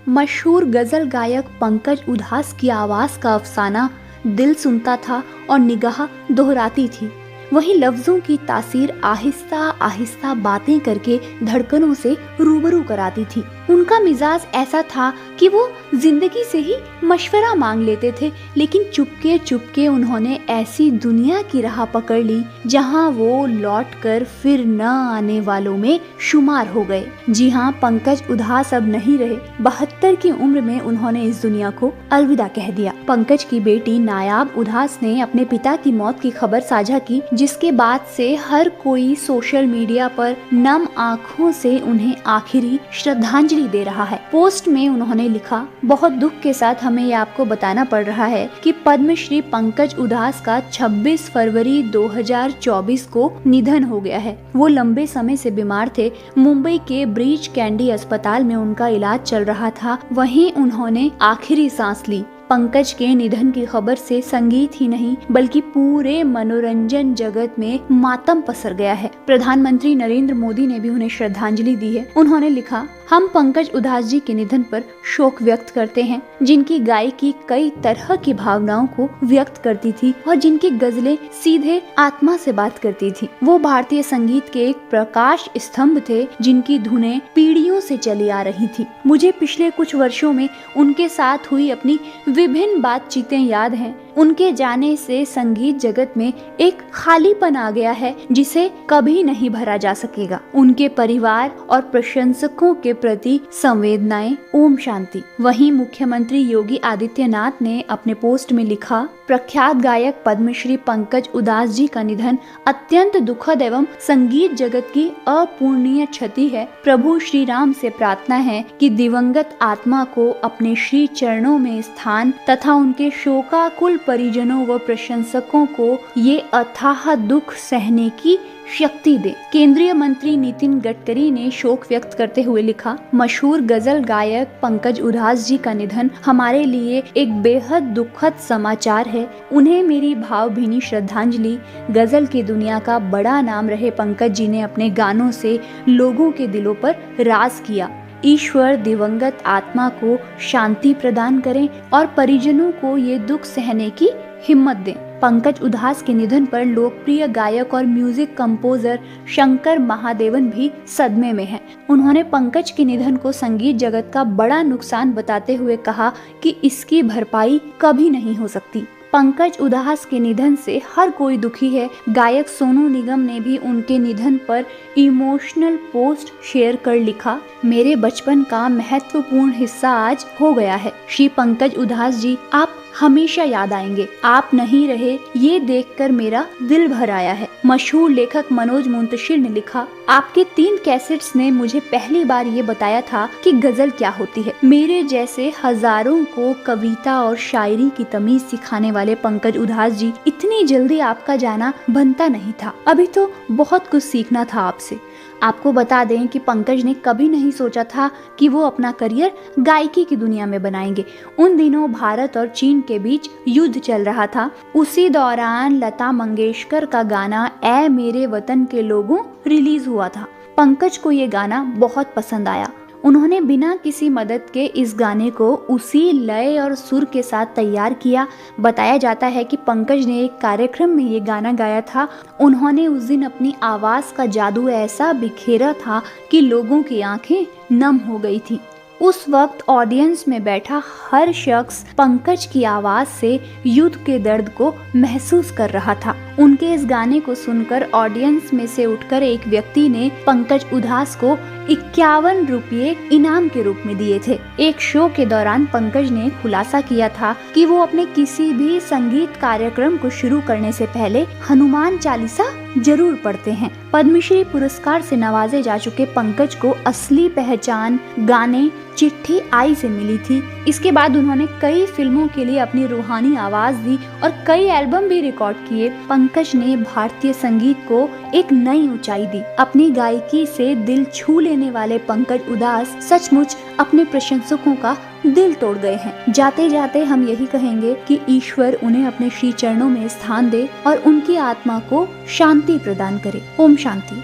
मशहूर गजल गायक पंकज उधास की आवाज का अफसाना दिल सुनता था और निगाह दोहराती थी। वहीं लफ्जों की तासीर आहिस्ता आहिस्ता बातें करके धड़कनों से रूबरू कराती थी। उनका मिजाज ऐसा था कि वो जिंदगी से ही मशवरा मांग लेते थे, लेकिन चुपके चुपके उन्होंने ऐसी दुनिया की राह पकड़ ली जहां वो लौटकर फिर न आने वालों में शुमार हो गए। जी हाँ, पंकज उधास अब नहीं रहे। 72 की उम्र में उन्होंने इस दुनिया को अलविदा कह दिया। पंकज की बेटी नायाब उधास ने अपने पिता की मौत की खबर साझा की, जिसके बाद से हर कोई सोशल मीडिया पर नम आँखों से उन्हें आखिरी श्रद्धांजलि दे रहा है। पोस्ट में उन्होंने लिखा, बहुत दुख के साथ हमें ये आपको बताना पड़ रहा है कि पद्मश्री पंकज उधास का 26 फरवरी 2024 को निधन हो गया है। वो लंबे समय से बीमार थे। मुंबई के ब्रीच कैंडी अस्पताल में उनका इलाज चल रहा था। वहीं उन्होंने आखिरी सांस ली। पंकज के निधन की खबर से संगीत ही नहीं बल्कि पूरे मनोरंजन जगत में मातम पसर गया है। प्रधानमंत्री नरेंद्र मोदी ने भी उन्हें श्रद्धांजलि दी है। उन्होंने लिखा, हम पंकज उधास जी के निधन पर शोक व्यक्त करते हैं, जिनकी गायकी कई तरह की भावनाओं को व्यक्त करती थी और जिनकी गजलें सीधे आत्मा से बात करती थी। वो भारतीय संगीत के एक प्रकाश स्तंभ थे, जिनकी धुनें पीढ़ियों से चली आ रही थी। मुझे पिछले कुछ वर्षों में उनके साथ हुई अपनी विभिन्न बातचीतें याद हैं। उनके जाने से संगीत जगत में एक खालीपन आ गया है, जिसे कभी नहीं भरा जा सकेगा। उनके परिवार और प्रशंसकों के प्रति संवेदनाएं। ओम शांति। वहीं मुख्यमंत्री योगी आदित्यनाथ ने अपने पोस्ट में लिखा, प्रख्यात गायक पद्मश्री पंकज उधास जी का निधन अत्यंत दुखद एवं संगीत जगत की अपूर्णीय क्षति है। प्रभु श्री राम से प्रार्थना है कि दिवंगत आत्मा को अपने श्री चरणों में स्थान तथा उनके शोकाकुल परिजनों व प्रशंसकों को ये अथाह दुख सहने की शक्ति दे। केंद्रीय मंत्री नितिन गडकरी ने शोक व्यक्त करते हुए लिखा, मशहूर गजल गायक पंकज उधास जी का निधन हमारे लिए एक बेहद दुखद समाचार है। उन्हें मेरी भावभीनी श्रद्धांजलि। गजल की दुनिया का बड़ा नाम रहे पंकज जी ने अपने गानों से लोगों के दिलों पर राज किया। ईश्वर दिवंगत आत्मा को शांति प्रदान करें और परिजनों को ये दुख सहने की हिम्मत दें। पंकज उधास के निधन पर लोकप्रिय गायक और म्यूजिक कंपोजर शंकर महादेवन भी सदमे में हैं। उन्होंने पंकज के निधन को संगीत जगत का बड़ा नुकसान बताते हुए कहा कि इसकी भरपाई कभी नहीं हो सकती। पंकज उधास के निधन से हर कोई दुखी है। गायक सोनू निगम ने भी उनके निधन पर इमोशनल पोस्ट शेयर कर लिखा, मेरे बचपन का महत्वपूर्ण हिस्सा आज हो गया है। श्री पंकज उधास जी, आप हमेशा याद आएंगे। आप नहीं रहे ये देखकर मेरा दिल भर आया है। मशहूर लेखक मनोज मुंतशिर ने लिखा, आपके 3 कैसेट्स ने मुझे पहली बार ये बताया था कि गजल क्या होती है। मेरे जैसे हजारों को कविता और शायरी की तमीज सिखाने वाले पंकज उधास जी, इतनी जल्दी आपका जाना बनता नहीं था। अभी तो बहुत कुछ सीखना था आपसे। आपको बता दें कि पंकज ने कभी नहीं सोचा था कि वो अपना करियर गायकी की दुनिया में बनाएंगे। उन दिनों भारत और चीन के बीच युद्ध चल रहा था। उसी दौरान लता मंगेशकर का गाना ऐ मेरे वतन के लोगों रिलीज हुआ था। पंकज को ये गाना बहुत पसंद आया। उन्होंने बिना किसी मदद के इस गाने को उसी लय और सुर के साथ तैयार किया। बताया जाता है कि पंकज ने एक कार्यक्रम में ये गाना गाया था। उन्होंने उस दिन अपनी आवाज का जादू ऐसा बिखेरा था कि लोगों की आंखें नम हो गई थी। उस वक्त ऑडियंस में बैठा हर शख्स पंकज की आवाज से युद्ध के दर्द को महसूस कर रहा था। उनके इस गाने को सुनकर ऑडियंस में से उठकर एक व्यक्ति ने पंकज उधास को 51 रुपये इनाम के रूप में दिए थे। एक शो के दौरान पंकज ने खुलासा किया था कि वो अपने किसी भी संगीत कार्यक्रम को शुरू करने से पहले हनुमान चालीसा जरूर पढ़ते हैं। पद्मश्री पुरस्कार से नवाजे जा चुके पंकज को असली पहचान गाने चिट्ठी आई से मिली थी। इसके बाद उन्होंने कई फिल्मों के लिए अपनी रूहानी आवाज दी और कई एल्बम भी रिकॉर्ड किए। पंकज ने भारतीय संगीत को एक नई ऊंचाई दी। अपनी गायकी से दिल छू लेने वाले पंकज उधास सचमुच अपने प्रशंसकों का दिल तोड़ गए हैं। जाते जाते हम यही कहेंगे कि ईश्वर उन्हें अपने श्री चरणों में स्थान दे और उनकी आत्मा को शांति प्रदान करे। ओम शांति।